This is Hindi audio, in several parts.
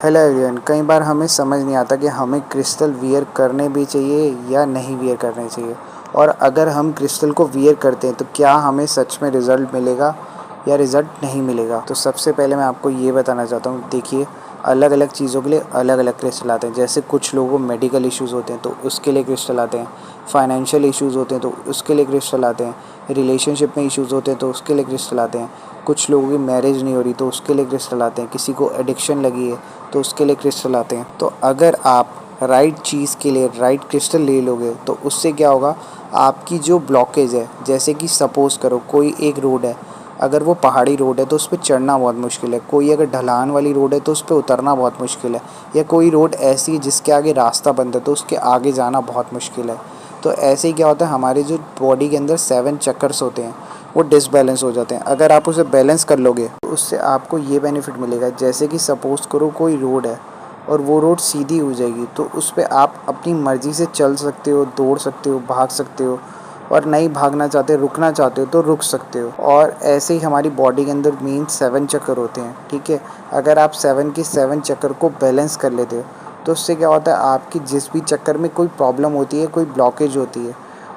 हेलो एवरीवन, कई बार हमें समझ नहीं आता कि हमें क्रिस्टल वियर करने भी चाहिए या नहीं वियर करने चाहिए। और अगर हम क्रिस्टल को वियर करते हैं तो क्या हमें सच में रिज़ल्ट मिलेगा या रिज़ल्ट नहीं मिलेगा। तो सबसे पहले मैं आपको ये बताना चाहता हूँ, देखिए अलग अलग चीज़ों के लिए अलग अलग क्रिस्टल आते हैं। जैसे कुछ लोगों को मेडिकल इश्यूज़ होते हैं तो उसके लिए क्रिस्टल आते हैं, फाइनेंशियल इश्यूज़ होते हैं तो उसके लिए क्रिस्टल आते हैं, रिलेशनशिप में इश्यूज़ होते हैं तो उसके लिए क्रिस्टल आते हैं, कुछ लोगों की मैरिज नहीं हो रही तो उसके लिए क्रिस्टल आते हैं, किसी को एडिक्शन लगी है तो उसके लिए क्रिस्टल आते हैं। तो अगर आप राइट चीज़ के लिए राइट क्रिस्टल ले लोगे तो उससे क्या होगा, आपकी जो ब्लॉकेज है, जैसे कि सपोज़ करो कोई एक रोड है, अगर वो पहाड़ी रोड है तो उस पर चढ़ना बहुत मुश्किल है, कोई अगर ढलान वाली रोड है तो उस पर उतरना बहुत मुश्किल है, या कोई रोड ऐसी है जिसके आगे रास्ता बंद है तो उसके आगे जाना बहुत मुश्किल है। तो ऐसे ही क्या होता है, हमारे जो बॉडी के अंदर 7 चक्कर्स होते हैं वो डिसबैलेंस हो जाते हैं। अगर आप उसे बैलेंस कर लोगे तो उससे आपको ये बेनिफिट मिलेगा, जैसे कि सपोज़ करो कोई रोड है और वो रोड सीधी हो जाएगी तो उस पे आप अपनी मर्ज़ी से चल सकते हो, दौड़ सकते हो, भाग सकते हो, और नहीं भागना चाहते, रुकना चाहते हो तो रुक सकते हो। और ऐसे ही हमारी बॉडी के अंदर मेन 7 चक्कर होते हैं, ठीक है। अगर आप 7 के 7 चक्कर को बैलेंस कर लेते हो तो उससे क्या होता है, आपकी जिस भी चक्कर में कोई प्रॉब्लम होती है, कोई ब्लॉकेज होती है,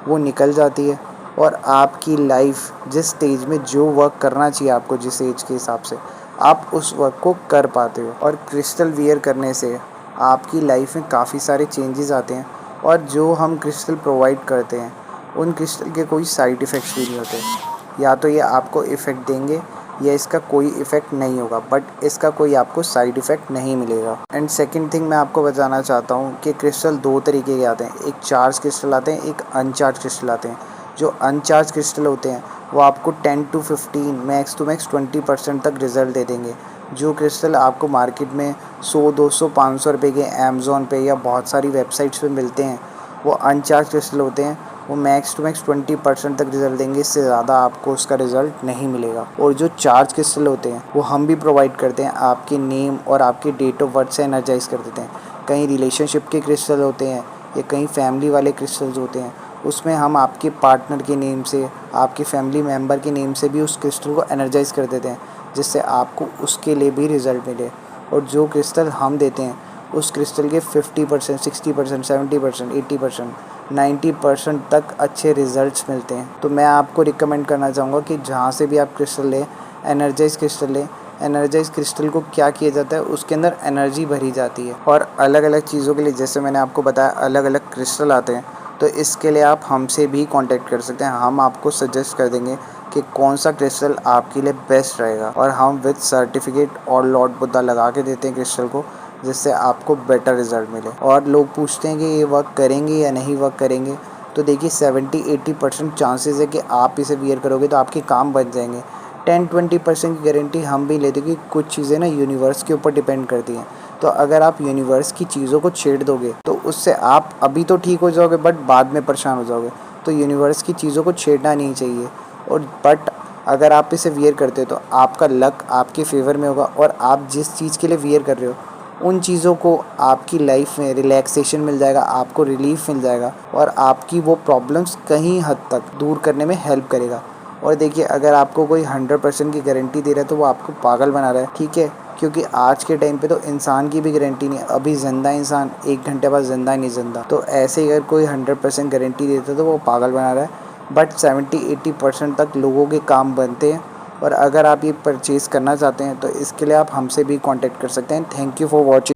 वो निकल जाती है। और आपकी लाइफ जिस स्टेज में जो वर्क करना चाहिए आपको, जिस एज के हिसाब से, आप उस वर्क को कर पाते हो। और क्रिस्टल वियर करने से आपकी लाइफ में काफ़ी सारे चेंजेस आते हैं। और जो हम क्रिस्टल प्रोवाइड करते हैं उन क्रिस्टल के कोई साइड इफ़ेक्ट्स भी नहीं होते। या तो ये आपको इफ़ेक्ट देंगे या इसका कोई इफ़ेक्ट नहीं होगा, बट इसका कोई आपको साइड इफ़ेक्ट नहीं मिलेगा। एंड सेकंड थिंग मैं आपको बताना चाहता हूँ कि क्रिस्टल 2 तरीके के आते हैं, एक चार्ज क्रिस्टल आते हैं, एक अनचार्ज क्रिस्टल आते हैं। जो अनचार्ज क्रिस्टल होते हैं वो आपको 10 to 15 मैक्स टू मैक्स 20% तक रिज़ल्ट दे देंगे। जो क्रिस्टल आपको मार्केट में 100, 200, 500 रुपये के अमेज़ॉन पे या बहुत सारी वेबसाइट्स पे मिलते हैं, वो अनचार्ज क्रिस्टल होते हैं। वो मैक्स टू मैक्स 20% तक रिज़ल्ट देंगे, इससे ज़्यादा आपको उसका रिज़ल्ट नहीं मिलेगा। और जो चार्ज क्रिस्टल होते हैं वो हम भी प्रोवाइड करते हैं, आपके नेम और आपके डेट ऑफ बर्थ से एनर्जाइज़ कर देते हैं। कहीं रिलेशनशिप के क्रिस्टल होते हैं या कहीं फैमिली वाले क्रिस्टल्स होते हैं, उसमें हम आपके पार्टनर के नेम से, आपके फैमिली मेम्बर के नेम से भी उस क्रिस्टल को एनर्जाइज़ कर देते हैं, जिससे आपको उसके लिए भी रिज़ल्ट मिले। और जो क्रिस्टल हम देते हैं उस क्रिस्टल के 50%, 60%, 70%, 80%, 90% तक अच्छे रिज़ल्ट्स मिलते हैं। तो मैं आपको रिकमेंड करना चाहूँगा कि जहाँ से भी आप क्रिस्टल लें, एनर्जाइज़ क्रिस्टल लें। एनर्जाइज़ क्रिस्टल को क्या किया जाता है, उसके अंदर एनर्जी भरी जाती है। और अलग अलग चीज़ों के लिए, जैसे मैंने आपको बताया, अलग अलग क्रिस्टल आते हैं। तो इसके लिए आप हमसे भी कांटेक्ट कर सकते हैं, हम आपको सजेस्ट कर देंगे कि कौन सा क्रिस्टल आपके लिए बेस्ट रहेगा। और हम विद सर्टिफिकेट और लॉर्ड बुद्धा लगा के देते हैं क्रिस्टल को, जिससे आपको बेटर रिज़ल्ट मिले। और लोग पूछते हैं कि ये वर्क करेंगे या नहीं वर्क करेंगे, तो देखिए 70-80% चांसेस है कि आप इसे वियर करोगे तो आपके काम बन जाएंगे। 10-20% की गारंटी हम भी लेते हैं कि कुछ चीज़ें ना यूनिवर्स के ऊपर डिपेंड करती हैं। तो अगर आप यूनिवर्स की चीज़ों को छेड़ दोगे तो उससे आप अभी तो ठीक हो जाओगे बट बाद में परेशान हो जाओगे। तो यूनिवर्स की चीज़ों को छेड़ना नहीं चाहिए। और बट अगर आप इसे वियर करते हो तो आपका लक आपके फेवर में होगा, और आप जिस चीज़ के लिए वियर कर रहे हो उन चीज़ों को आपकी लाइफ में रिलैक्सेशन मिल जाएगा, आपको रिलीफ मिल जाएगा, और आपकी वो प्रॉब्लम्स कहीं हद तक दूर करने में हेल्प करेगा। और देखिए, अगर आपको कोई 100% की गारंटी दे रहा है तो वो आपको पागल बना रहा है, ठीक है। क्योंकि आज के टाइम पे तो इंसान की भी गारंटी नहीं है, अभी ज़िंदा इंसान 1 घंटे बाद ज़िंदा नहीं ज़िंदा। तो ऐसे ही अगर कोई 100% गारंटी देता है तो वो पागल बना रहा है। बट 70-80% तक लोगों के काम बनते हैं। और अगर आप ये परचेज़ करना चाहते हैं तो इसके लिए आप हमसे भी कांटेक्ट कर सकते हैं। Thank you for watching.